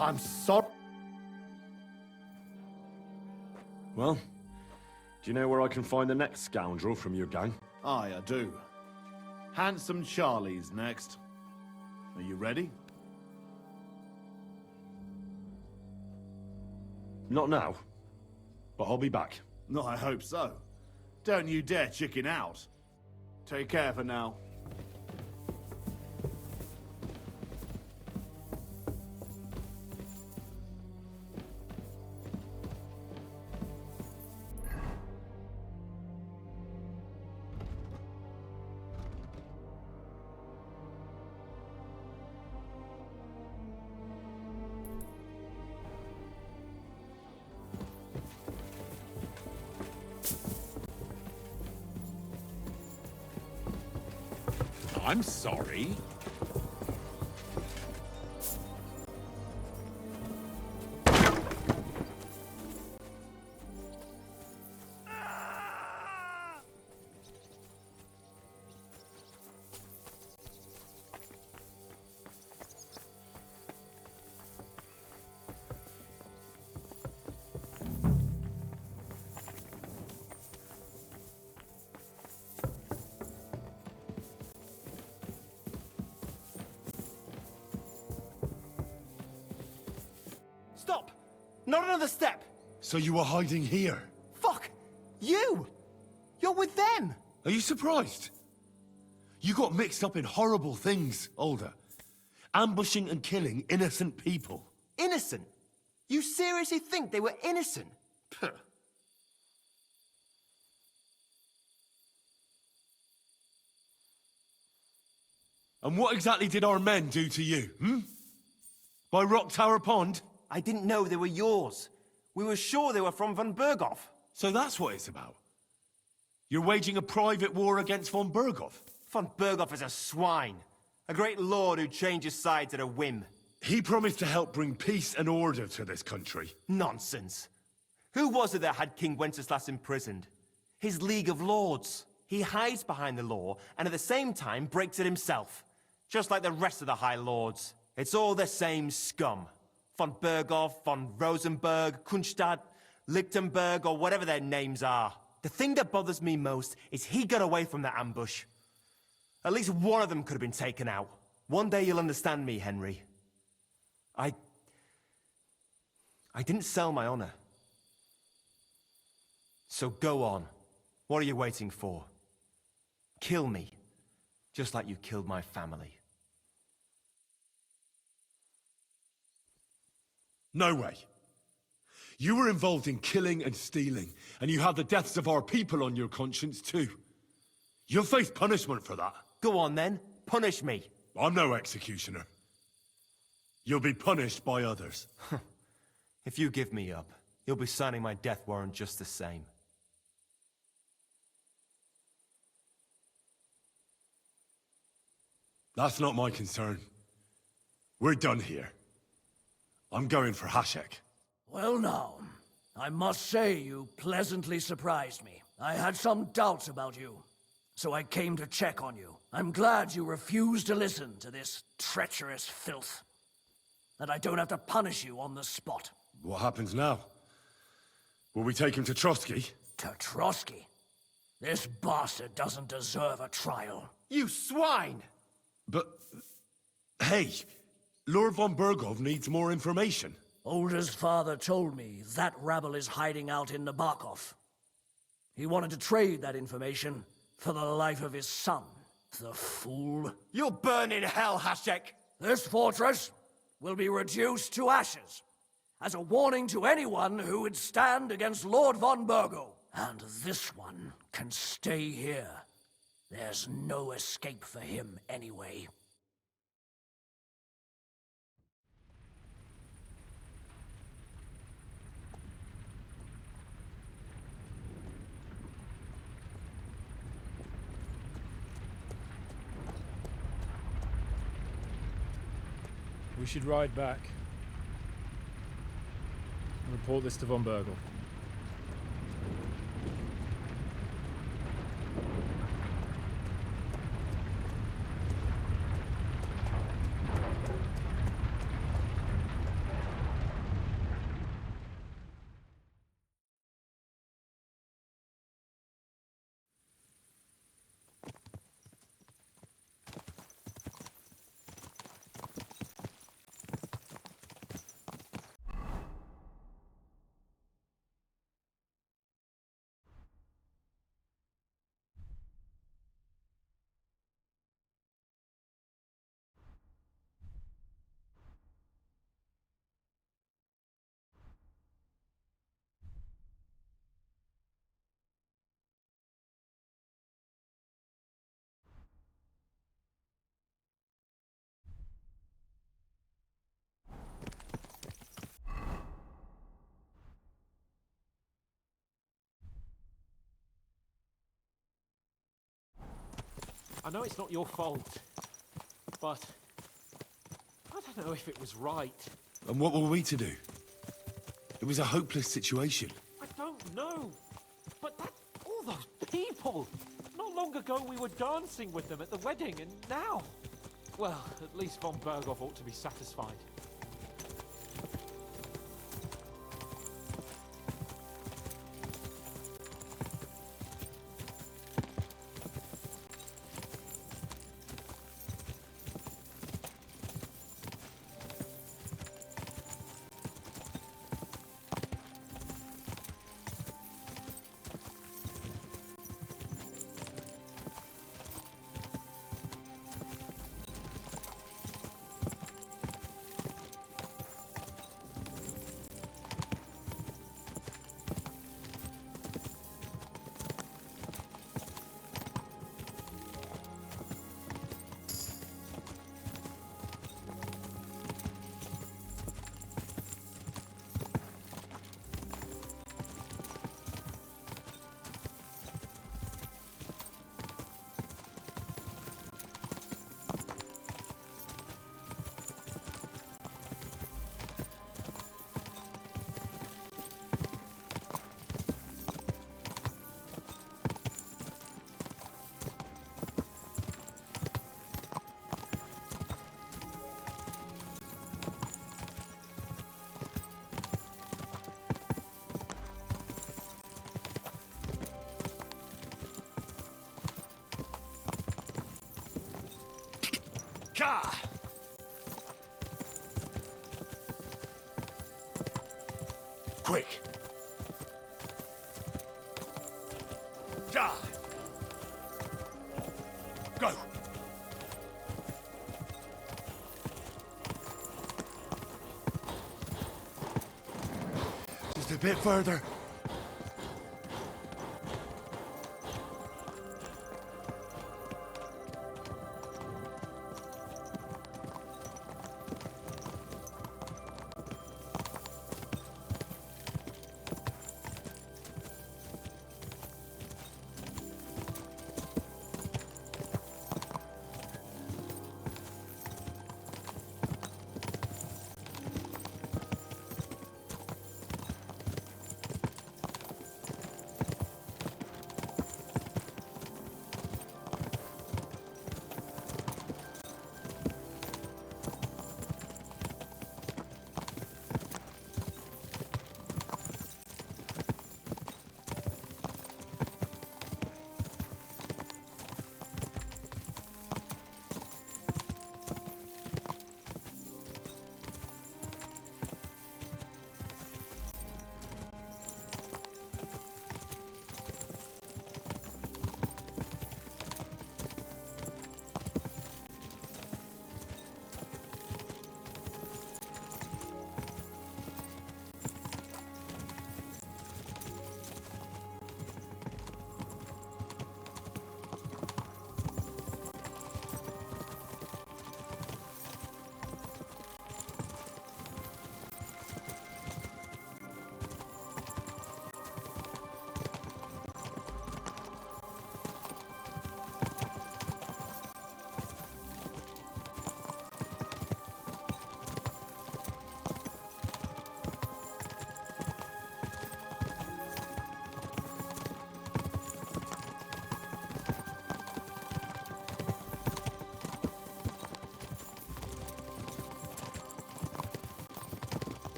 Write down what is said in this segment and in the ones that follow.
I'm sorry. Well, do you know where I can find the next scoundrel from your gang? Aye, I do. Handsome Charlie's next. Are you ready? Not now, but I'll be back. No, I hope so. Don't you dare chicken out. Take care for now. I'm sorry. Stop! Not another step! So you were hiding here? Fuck! You! You're with them! Are you surprised? You got mixed up in horrible things, Alder. Ambushing and killing innocent people. Innocent? You seriously think they were innocent? Puh. And what exactly did our men do to you, By Rock Tower Pond? I didn't know they were yours. We were sure they were from von Berghoff. So that's what it's about. You're waging a private war against von Berghoff. Von Berghoff is a swine. A great lord who changes sides at a whim. He promised to help bring peace and order to this country. Nonsense. Who was it that had King Wenceslas imprisoned? His League of Lords. He hides behind the law, and at the same time breaks it himself. Just like the rest of the High Lords. It's all the same scum. Von Berghoff, von Rosenberg, Kunstadt, Lichtenberg, or whatever their names are. The thing that bothers me most is he got away from the ambush. At least one of them could have been taken out. One day you'll understand me, Henry. I didn't sell my honor. So go on. What are you waiting for? Kill me, just like you killed my family. No way. You were involved in killing and stealing, and you have the deaths of our people on your conscience too. You'll face punishment for that. Go on then, punish me. I'm no executioner. You'll be punished by others. If you give me up, you'll be signing my death warrant just the same. That's not my concern. We're done here. I'm going for Hashek. Well now, I must say you pleasantly surprised me. I had some doubts about you, so I came to check on you. I'm glad you refused to listen to this treacherous filth. That I don't have to punish you on the spot. What happens now? Will we take him to Trotsky? To Trotsky? This bastard doesn't deserve a trial. You swine! But... hey, Lord von Berghoff needs more information. Older's father told me that rabble is hiding out in Nabokov. He wanted to trade that information for the life of his son. The fool. You'll burn in hell, Hashek! This fortress will be reduced to ashes, as a warning to anyone who would stand against Lord von Berghoff. And this one can stay here. There's no escape for him anyway. We should ride back and report this to von Berghoff. I know it's not your fault, but I don't know if it was right. And what were we to do? It was a hopeless situation. I don't know. But all those people! Not long ago we were dancing with them at the wedding, and now... Well, at least von Berghoff ought to be satisfied. Ka! Quick! Ja! Go! Just a bit further.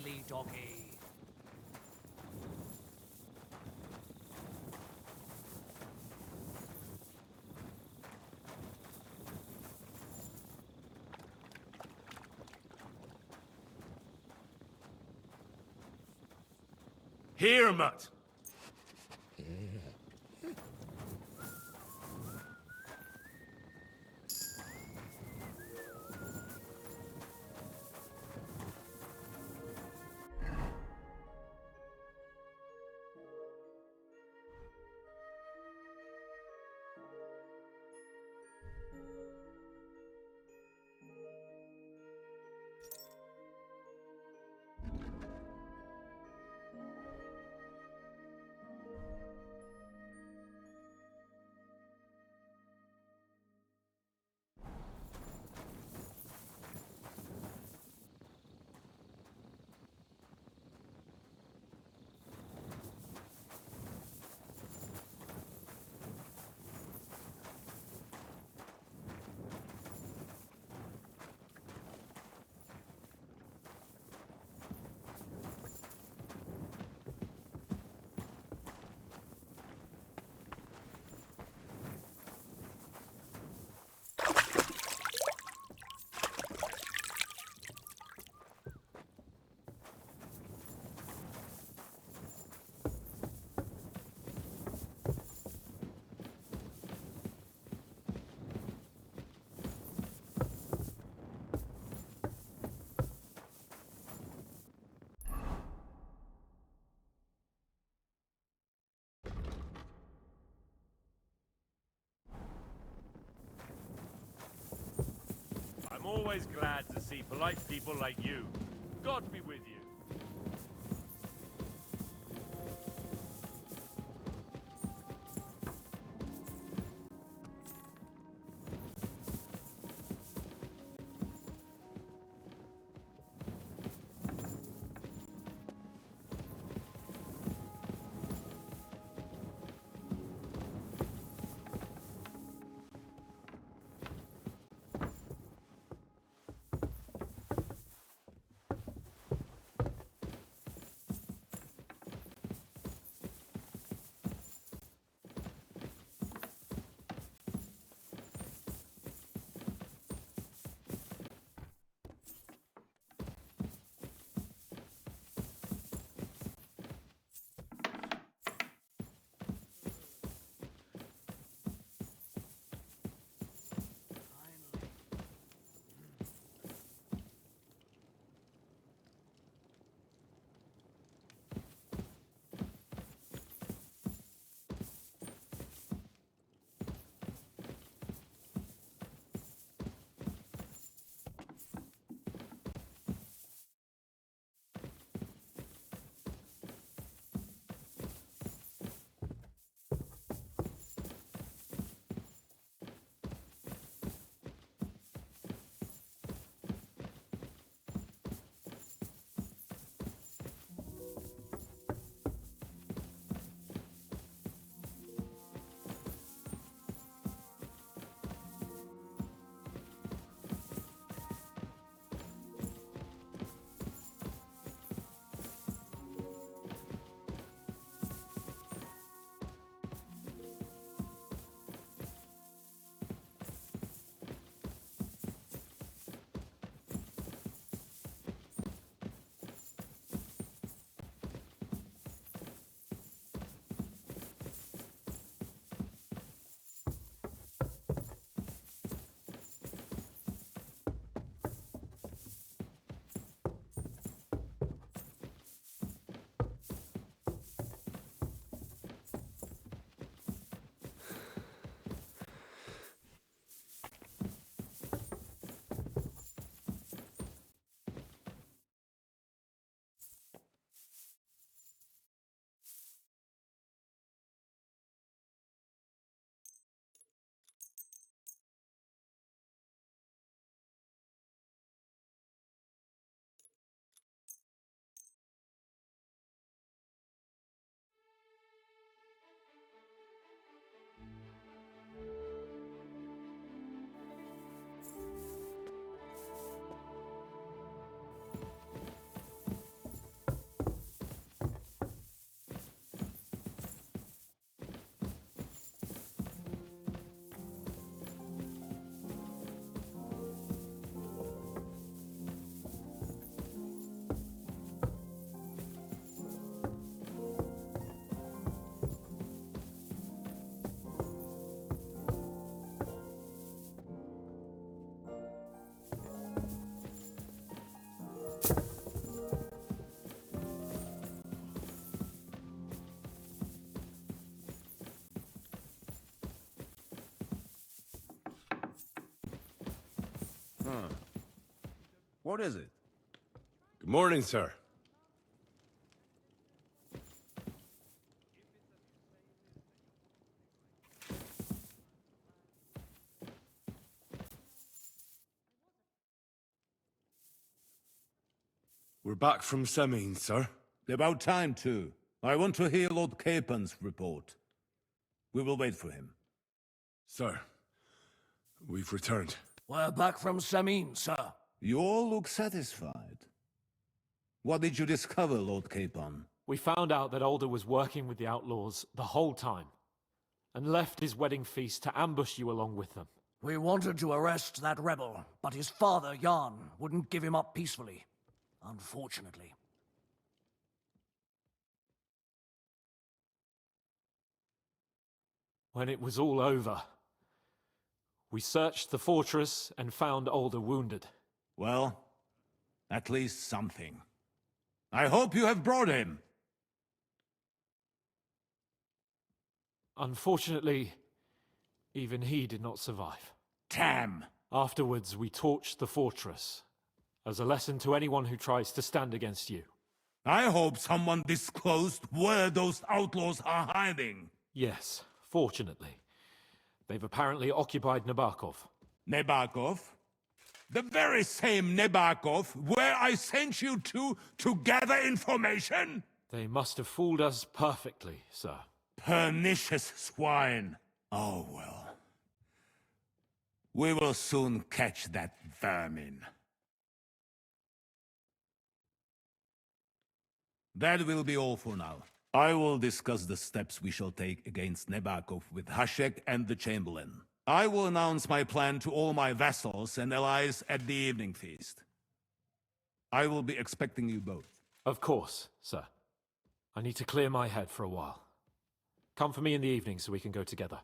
quietly, doggy. Here, Mutt. I'm always glad to see polite people like you. God be with you. What is it? Good morning, sir. We're back from Semine, sir. About time, too. I want to hear Lord Capon's report. We will wait for him. Sir, we've returned. We're back from Semine, sir. You all look satisfied. What did you discover, Lord Capon? We found out that Alder was working with the outlaws the whole time, and left his wedding feast to ambush you along with them. We wanted to arrest that rebel, but his father, Jan, wouldn't give him up peacefully. Unfortunately. When it was all over, we searched the fortress and found Alder wounded. Well, at least something. I hope you have brought him. Unfortunately, even he did not survive. Damn! Afterwards, we torched the fortress, as a lesson to anyone who tries to stand against you. I hope someone disclosed where those outlaws are hiding. Yes, fortunately. They've apparently occupied Nabokov. Nebakov? The very same Nebakov where I sent you to gather information? They must have fooled us perfectly, sir. Pernicious swine. Oh well. We will soon catch that vermin. That will be all for now. I will discuss the steps we shall take against Nebakov with Hashek and the Chamberlain. I will announce my plan to all my vassals and allies at the evening feast. I will be expecting you both. Of course, sir. I need to clear my head for a while. Come for me in the evening so we can go together.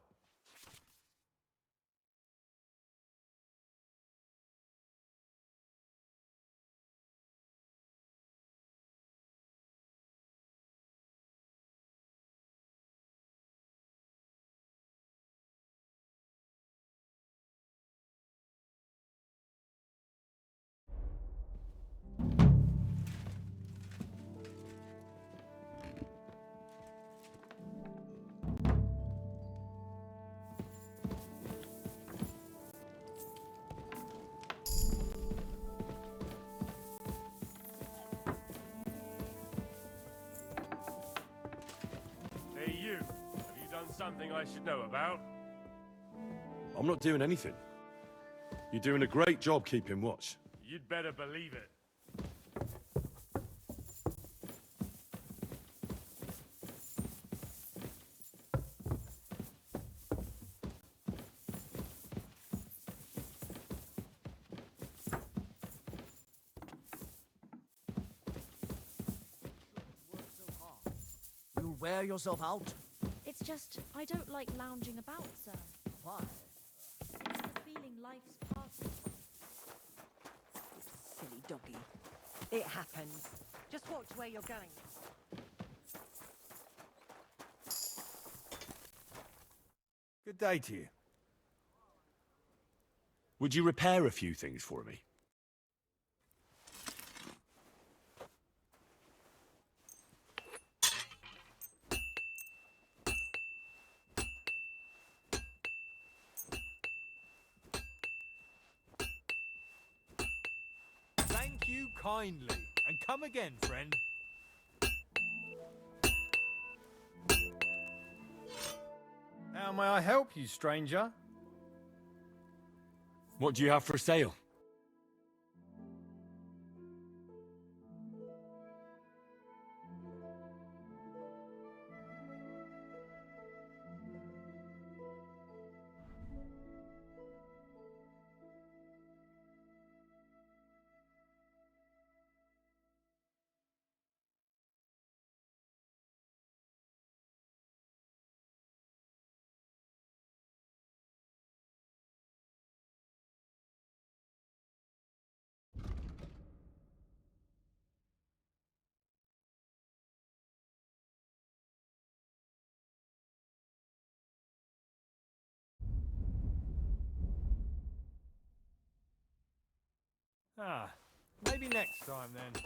Hey, you. Have you done something I should know about? I'm not doing anything. You're doing a great job keeping watch. You'd better believe it. You wear yourself out? It's just, I don't like lounging about, sir. Why? It's the feeling life's passing. Silly doggy. It happens. Just watch where you're going. Good day to you. Would you repair a few things for me? Thank you kindly, and come again, friend. How may I help you, stranger? What do you have for sale? Ah, Maybe next time then.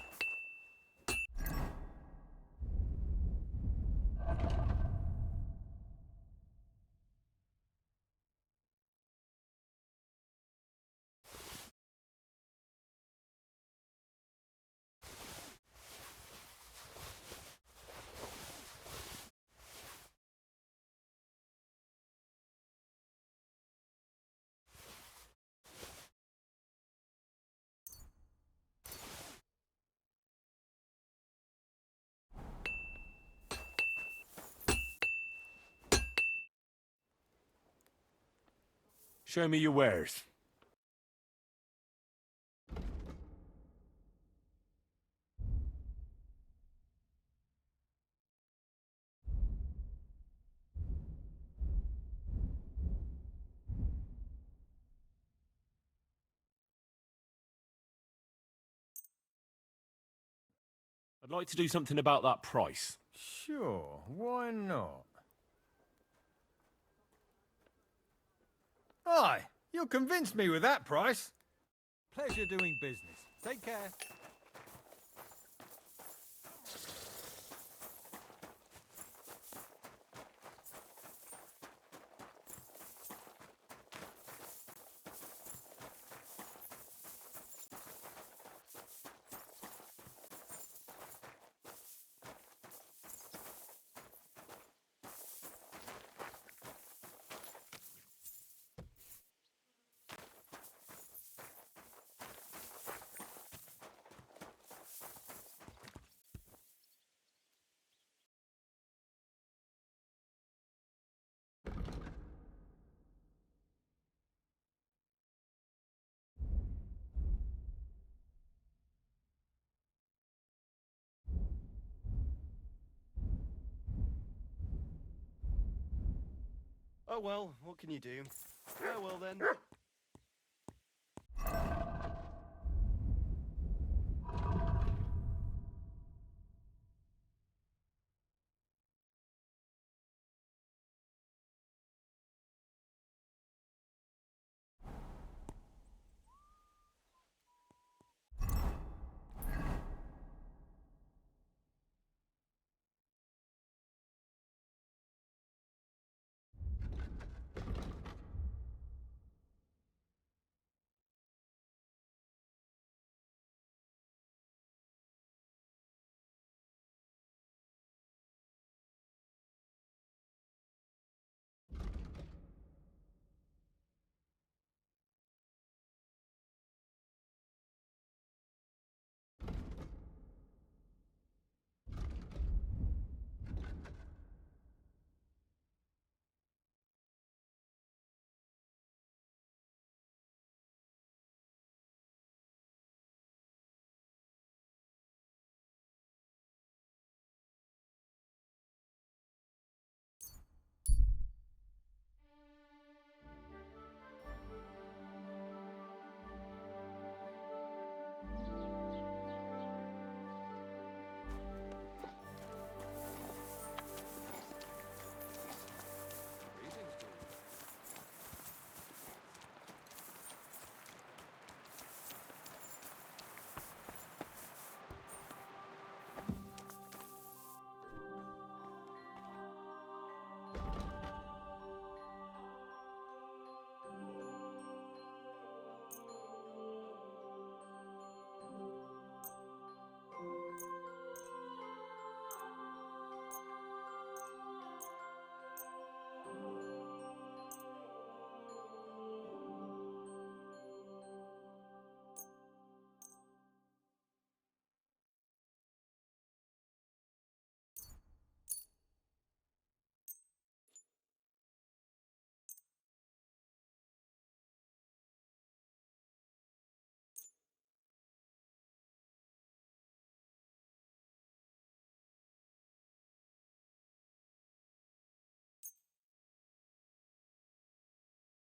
Show me your wares. I'd like to do something about that price. Sure, why not? Aye, you'll convince me with that price. Pleasure doing business. Take care. Oh well, what can you do? Farewell then.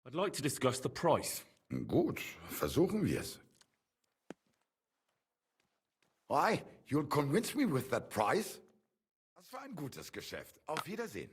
I'd like to discuss the price. Gut, versuchen wir's. Why, you'll convince me with that price? Das war ein gutes Geschäft. Auf Wiedersehen.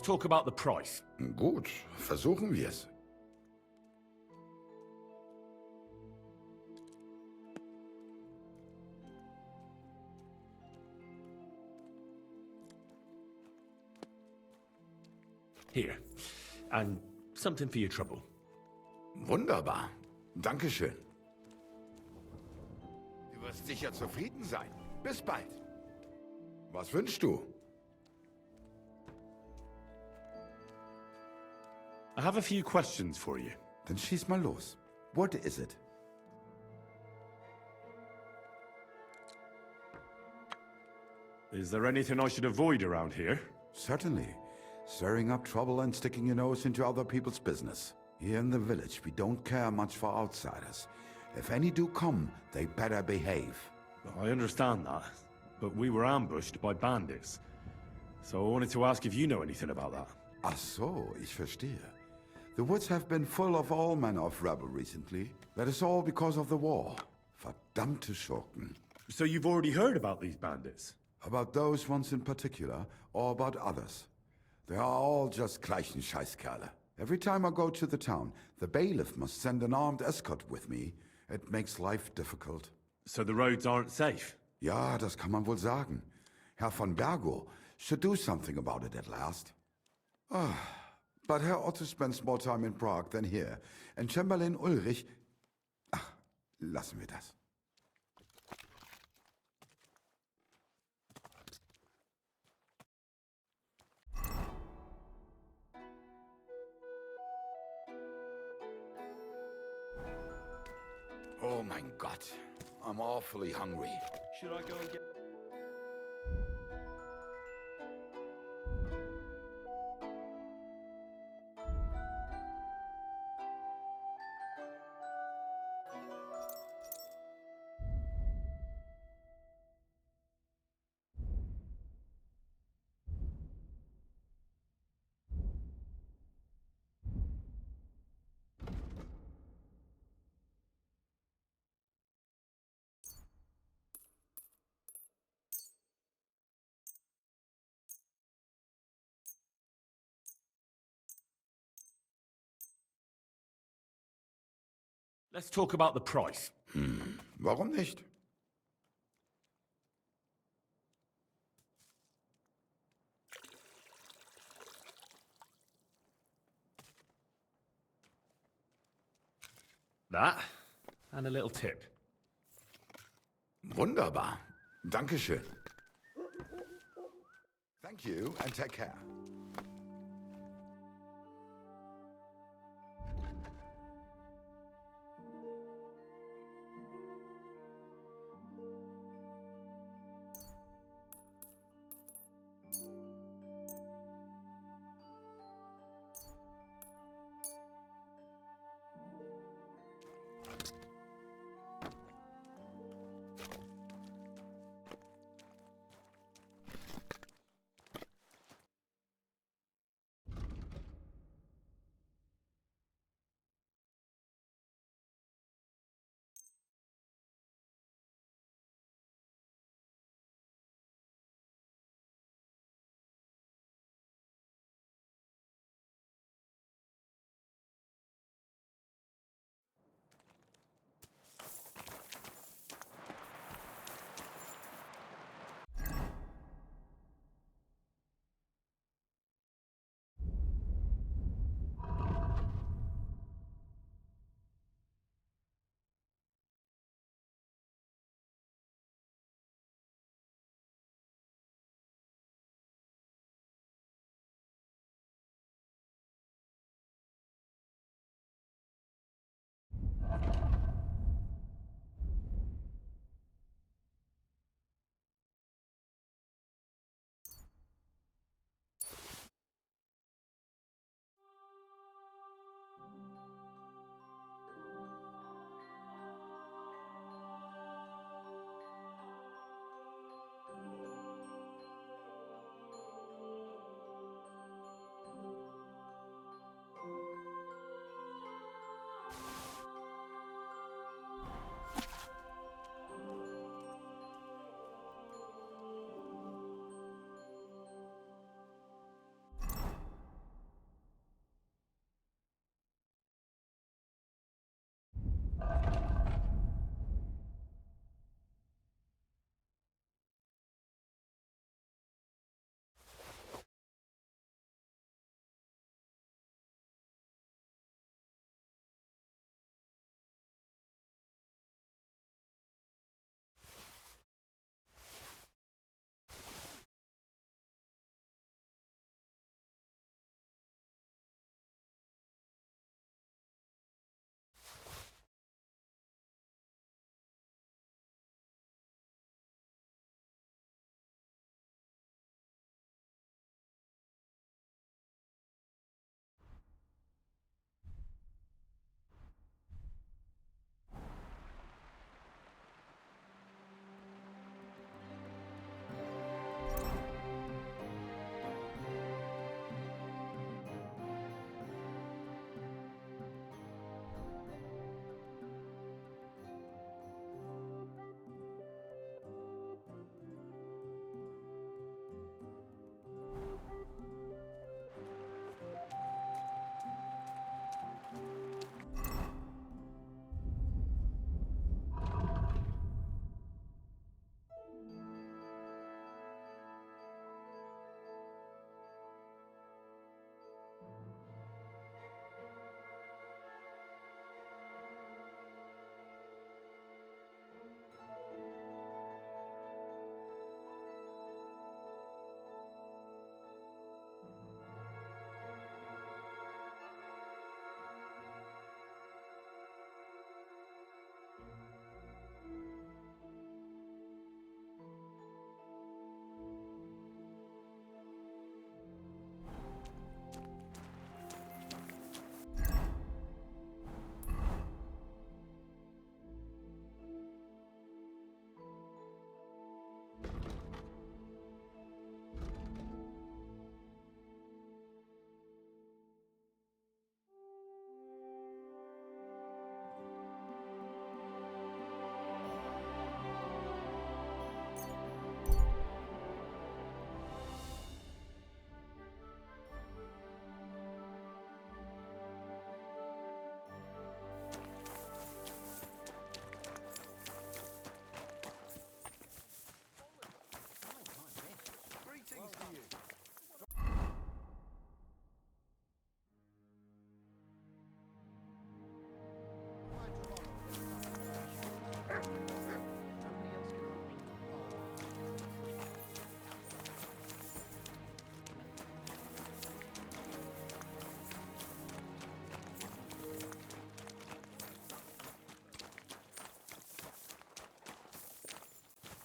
talk about the price. Gut, versuchen wir's. Here. And something for your trouble. Wunderbar. Dankeschön. Du wirst sicher zufrieden sein. Bis bald. Was wünschst du? I have a few questions for you. Dann schieß mal los. What is it? Is there anything I should avoid around here? Certainly. Stirring up trouble and sticking your nose into other people's business. Here in the village, we don't care much for outsiders. If any do come, they better behave. I understand that, but we were ambushed by bandits. So I wanted to ask if you know anything about that. Ach so, ich verstehe. The woods have been full of all manner of rebel recently. That is all because of the war. Verdammte Schurken. So you've already heard about these bandits? About those ones in particular, or about others? They are all just gleichen Scheißkerle. Every time I go to the town, the bailiff must send an armed escort with me. It makes life difficult. So the roads aren't safe? Ja, das kann man wohl sagen. Herr von Bergo should do something about it at last. But Herr Otto spends more time in Prague than here, and Chamberlain Ulrich... Ach, lassen wir das. Oh mein Gott, I'm awfully hungry. Should I go and get... Let's talk about the price. Warum nicht? That, and a little tip. Wunderbar. Dankeschön. Thank you, and take care.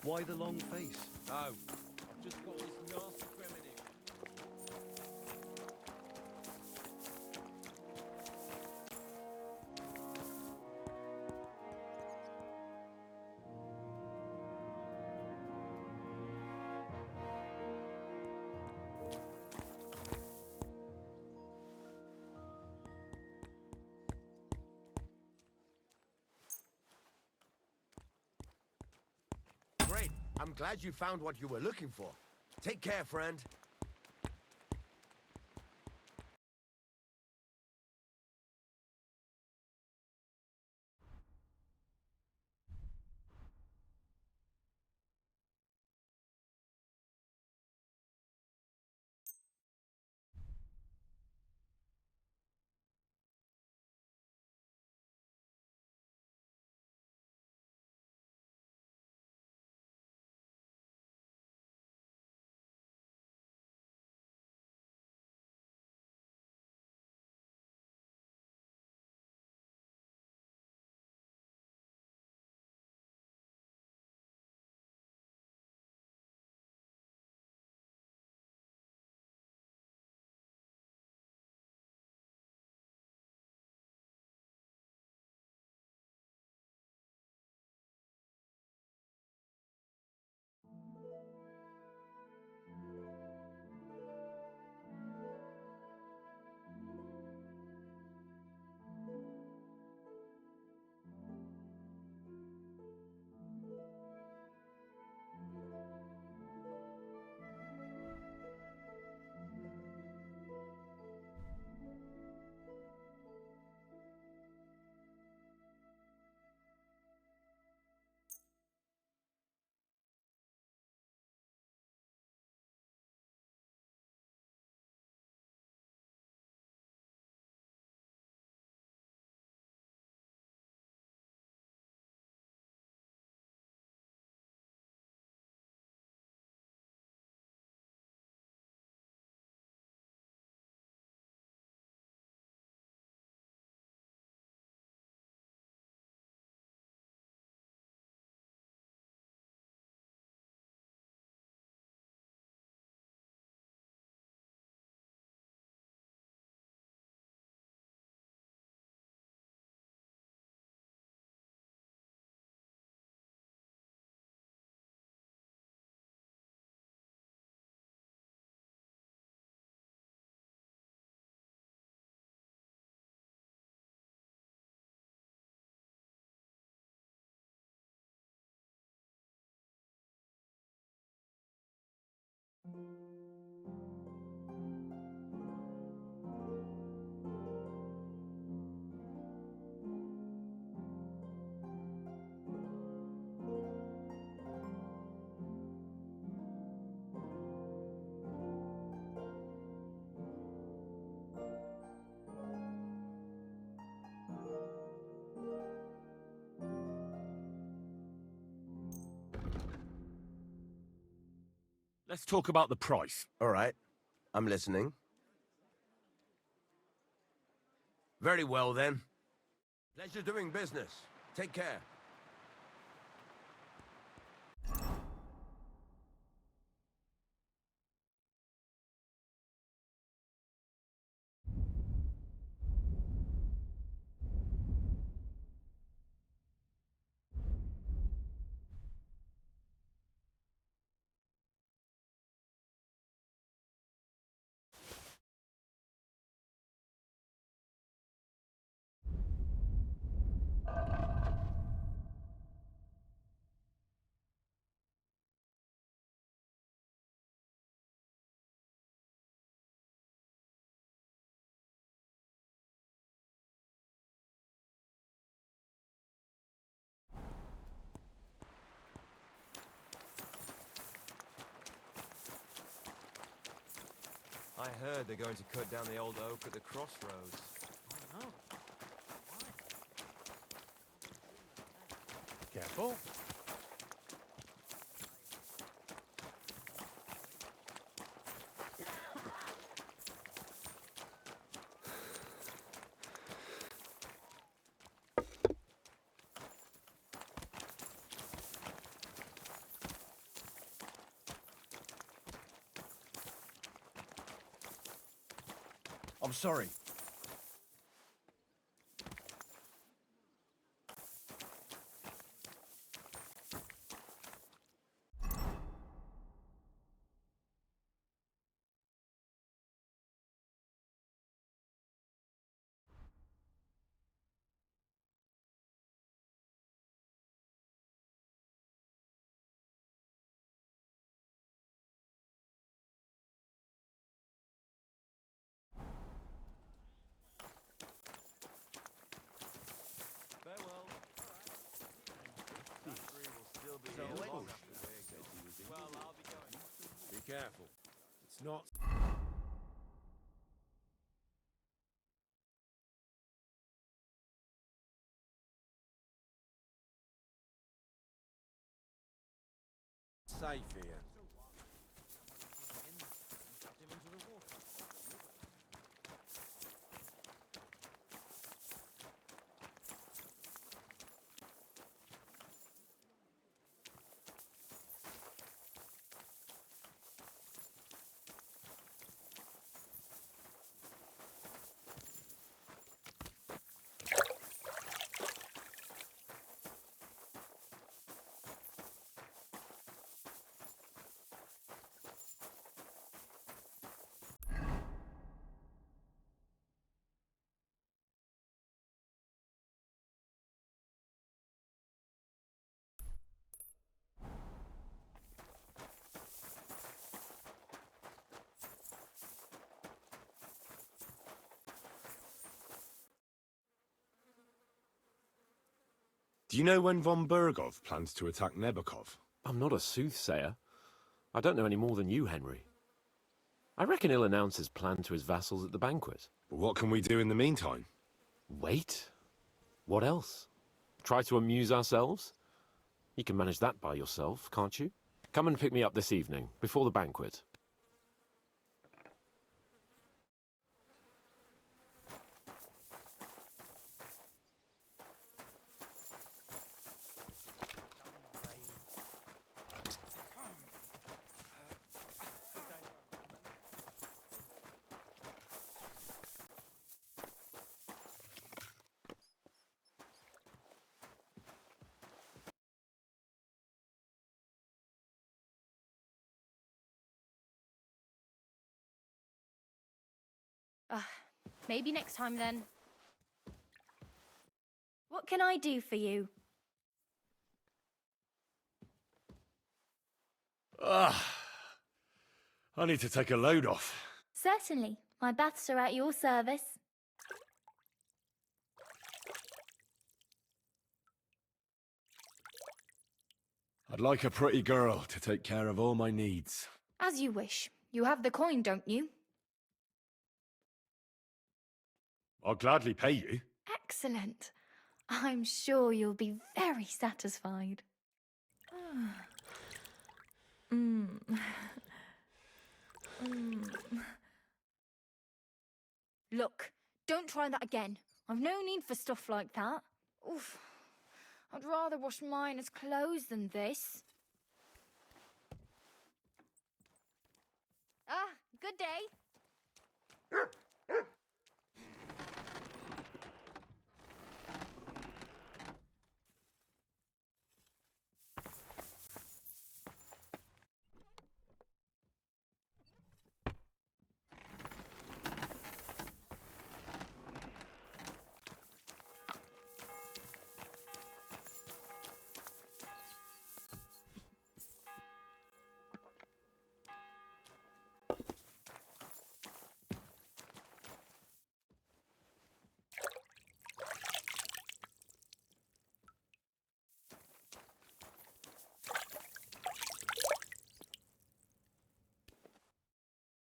Why the long face? Oh, I've just got this nasty premonition. Great. I'm glad you found what you were looking for. Take care, friend. Let's talk about the price. All right. I'm listening. Very well, then. Pleasure doing business. Take care. I heard they're going to cut down the old oak at the crossroads. Oh, no. Careful. I'm sorry. Farewell. Factory will still be here long after we're gone. Well, I'll be going. Be careful. It's not... safe here. Do you know when von Bergov plans to attack Nebakov? I'm not a soothsayer. I don't know any more than you, Henry. I reckon he'll announce his plan to his vassals at the banquet. But what can we do in the meantime? Wait? What else? Try to amuse ourselves? You can manage that by yourself, can't you? Come and pick me up this evening, before the banquet. Maybe next time then. What can I do for you? I need to take a load off. Certainly. My baths are at your service. I'd like a pretty girl to take care of all my needs. As you wish. You have the coin, don't you? I'll gladly pay you. Excellent. I'm sure you'll be very satisfied. Look, don't try that again. I've no need for stuff like that. Oof. I'd rather wash mine as clothes than this. Ah, good day.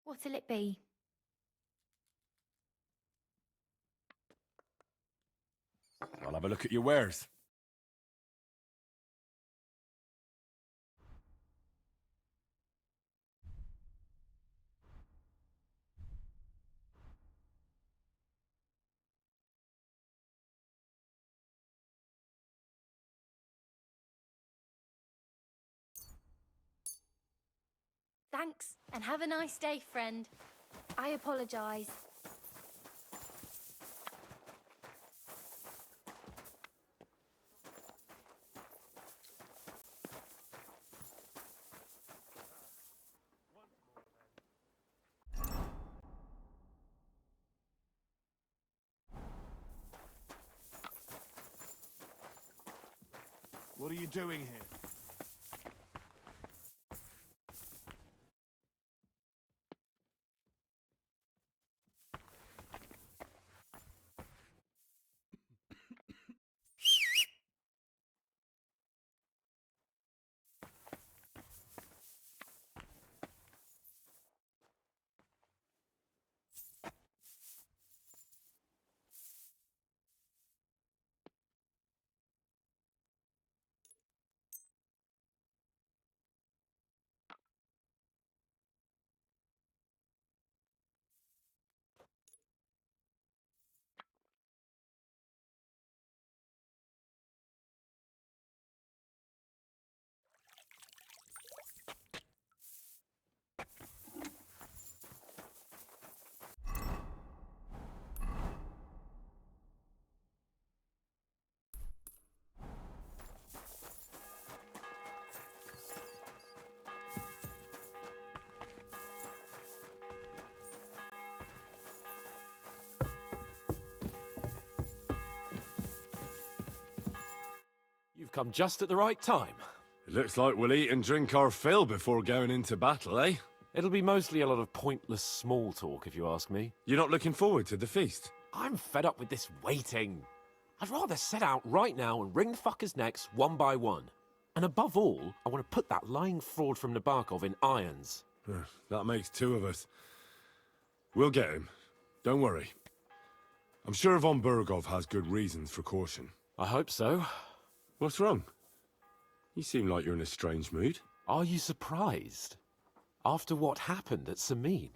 What'll it be? I'll have a look at your wares. Thanks, and have a nice day, friend. I apologise. What are you doing here? You've come just at the right time. It looks like we'll eat and drink our fill before going into battle, eh? It'll be mostly a lot of pointless small talk, if you ask me. You're not looking forward to the feast? I'm fed up with this waiting. I'd rather set out right now and wring the fuckers' necks one by one. And above all, I want to put that lying fraud from Nabokov in irons. That makes two of us. We'll get him. Don't worry. I'm sure Von Bergov has good reasons for caution. I hope so. What's wrong? You seem like you're in a strange mood. Are you surprised? After what happened at Samin?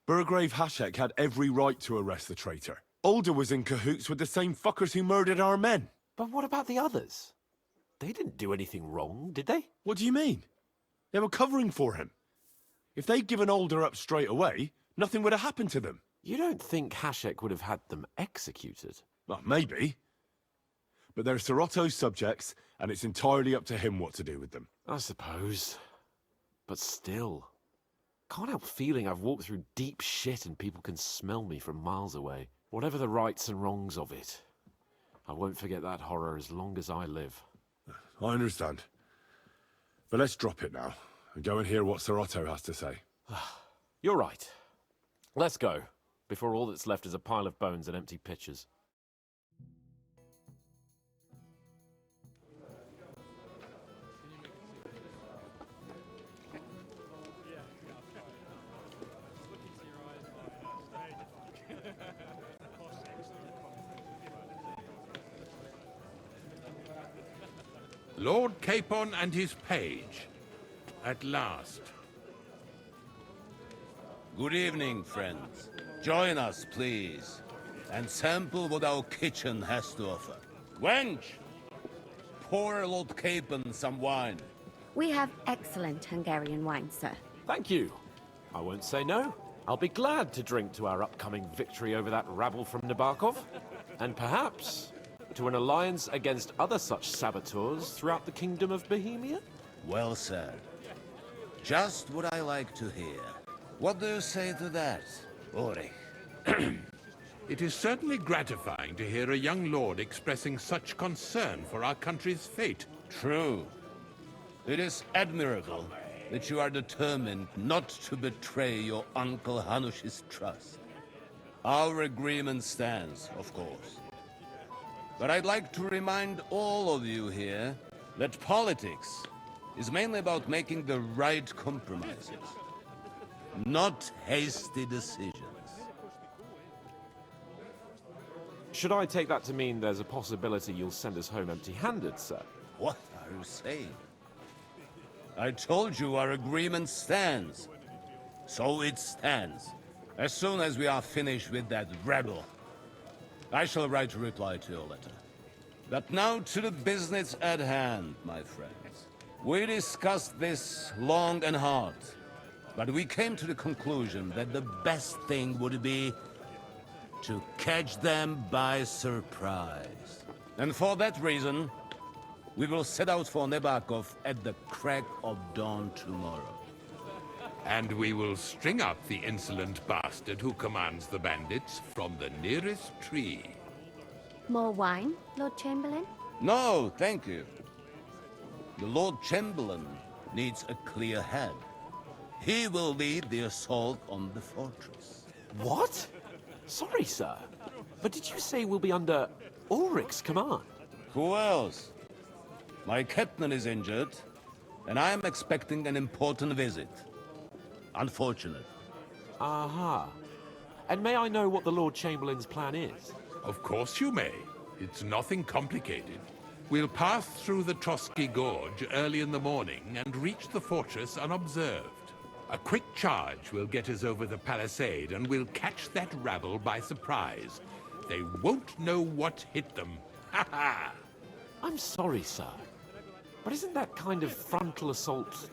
Burgrave Hashek had every right to arrest the traitor. Alder was in cahoots with the same fuckers who murdered our men. But what about the others? They didn't do anything wrong, did they? What do you mean? They were covering for him. If they'd given Alder up straight away, nothing would have happened to them. You don't think Hashek would have had them executed? Well, maybe. But they're Sorotto's subjects, and it's entirely up to him what to do with them. I suppose. But still. Can't help feeling I've walked through deep shit and people can smell me from miles away. Whatever the rights and wrongs of it, I won't forget that horror as long as I live. I understand. But let's drop it now, and go and hear what Sorotto has to say. You're right. Let's go, before all that's left is a pile of bones and empty pitchers. Lord Capon and his page. At last. Good evening, friends. Join us, please, and sample what our kitchen has to offer. Wench, pour Lord Capon some wine. We have excellent Hungarian wine, sir. Thank you. I won't say no. I'll be glad to drink to our upcoming victory over that rabble from Nabokov, and perhaps to an alliance against other such saboteurs throughout the Kingdom of Bohemia? Well said. Just what I like to hear. What do you say to that, Ulrich? It is certainly gratifying to hear a young lord expressing such concern for our country's fate. True. It is admirable that you are determined not to betray your Uncle Hanush's trust. Our agreement stands, of course. But I'd like to remind all of you here that politics is mainly about making the right compromises, not hasty decisions. Should I take that to mean there's a possibility you'll send us home empty-handed, sir? What are you saying? I told you our agreement stands. So it stands. As soon as we are finished with that rebel, I shall write a reply to your letter. But now to the business at hand, my friends. We discussed this long and hard, but we came to the conclusion that the best thing would be to catch them by surprise. And for that reason, we will set out for Nabokov at the crack of dawn tomorrow. And we will string up the insolent bastard who commands the bandits from the nearest tree. More wine, Lord Chamberlain? No, thank you. The Lord Chamberlain needs a clear head. He will lead the assault on the fortress. What? Sorry, sir. But did you say we'll be under Ulrich's command? Who else? My captain is injured, and I am expecting an important visit. Unfortunate. Aha. And may I know what the Lord Chamberlain's plan is? Of course you may. It's nothing complicated. We'll pass through the Trotsky Gorge early in the morning and reach the fortress unobserved. A quick charge will get us over the palisade, and we'll catch that rabble by surprise. They won't know what hit them. Ha ha! I'm sorry, sir. But isn't that kind of frontal assault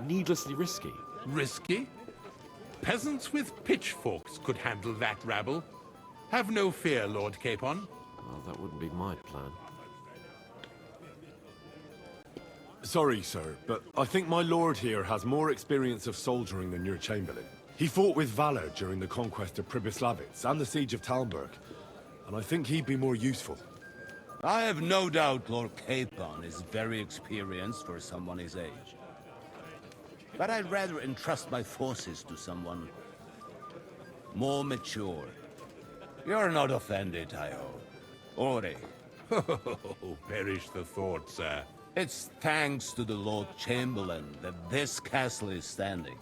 needlessly risky? Risky? Peasants with pitchforks could handle that rabble. Have no fear, Lord Capon. Well, that wouldn't be my plan. Sorry, sir, but I think my lord here has more experience of soldiering than your Chamberlain. He fought with valor during the conquest of Pribyslavitz and the siege of Talmberg, and I think he'd be more useful. I have no doubt Lord Capon is very experienced for someone his age. But I'd rather entrust my forces to someone more mature. You're not offended, I hope. Ori. Oh, perish the thought, sir. It's thanks to the Lord Chamberlain that this castle is standing.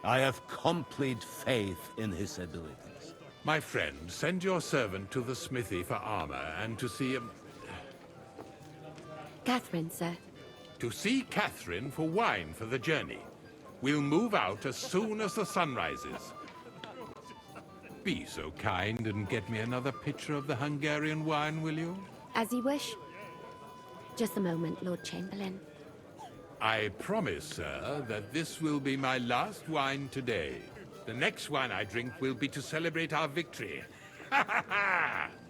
I have complete faith in his abilities. My friend, send your servant to the smithy for armor and to see him. Catherine, sir. To see Catherine for wine for the journey. We'll move out as soon as the sun rises. Be so kind and get me another pitcher of the Hungarian wine, will you? As you wish. Just a moment, Lord Chamberlain. I promise, sir, that this will be my last wine today. The next wine I drink will be to celebrate our victory.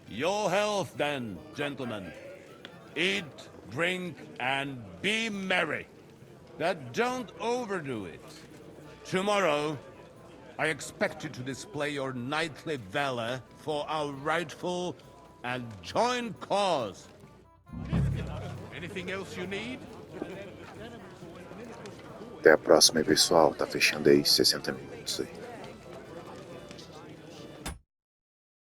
Your health, then, gentlemen. Eat, drink, and be merry. But don't overdo it. Tomorrow, I expect you to display your knightly valor for our rightful and joint cause. Anything else you need? Até a próxima, pessoal. Tá fechando aí 60 minutos aí.